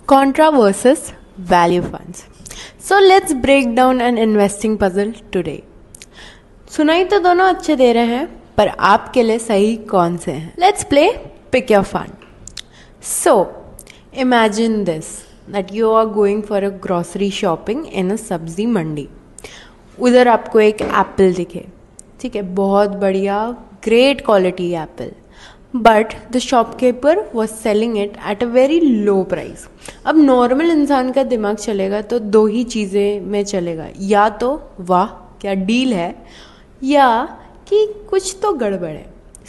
Contra versus value funds. So let's break down an investing puzzle today. सुनाई तो दोनों अच्छे दे रहे हैं, पर आपके लिए सही कौन से हैं? Let's play pick your fund. So imagine this that you are going for a grocery shopping in a सब्जी मंडी. उधर आपको एक एप्पल दिखे, ठीक है, बहुत बढ़िया great quality Apple, but the shopkeeper was selling it at a very low price. अब नॉर्मल इंसान का दिमाग चलेगा तो दो ही चीज़ें में चलेगा, या तो वाह क्या डील है, या कि कुछ तो गड़बड़ है.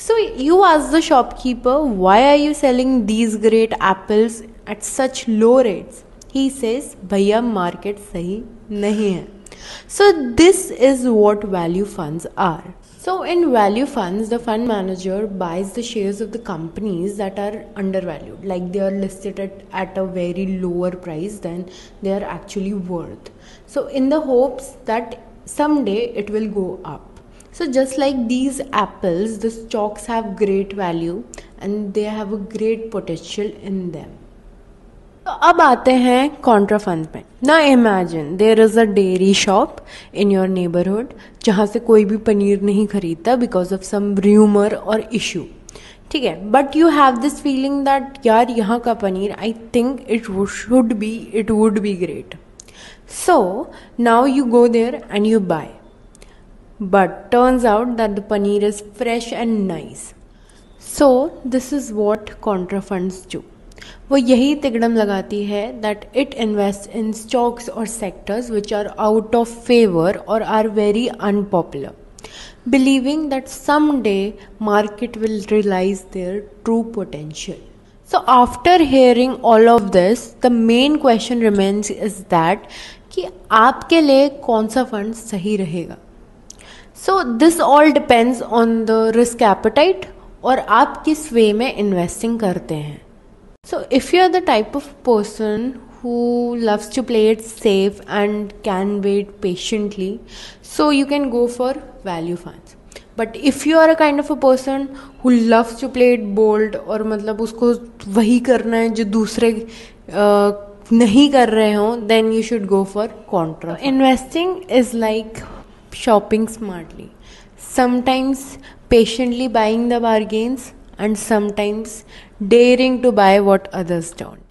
So you ask the shopkeeper why are you selling these great apples at such low rates. He says भैया मार्केट सही नहीं है. So this is what value funds are. So in value funds, the fund manager buys the shares of the companies that are undervalued, like they are listed at a very lower price than they are actually worth. So in the hopes that someday it will go up. So just like these apples, the stocks have great value and they have a great potential in them. तो अब आते हैं Contra fund में. ना imagine there is a dairy shop in your neighbourhood जहाँ से कोई भी पनीर नहीं खरीदता बिकॉज ऑफ सम र्यूमर और इशू, ठीक है, but you have this feeling that यार यहाँ का पनीर I think it would be great. So now you go there and you buy, but turns out that the paneer is fresh and nice. So this is what contra funds do. वो यही तिकड़म लगाती है that it invest in stocks और sectors which are out of favour और are very unpopular, believing that some day market will realise their true potential. So after hearing all of this the main question remains is that कि आपके लिए कौन सा fund सही रहेगा. So this all depends on the risk appetite और आप किस वे में इन्वेस्टिंग करते हैं. So if you are the type of person who loves to play it safe and can wait patiently, so you can go for value funds. But if you are a kind of a person who loves to play it bold और मतलब उसको वही करना है जो दूसरे नहीं कर रहे हों, then you should go for contra. Investing is like shopping smartly. Sometimes patiently buying the bargains and sometimes daring to buy what others don't.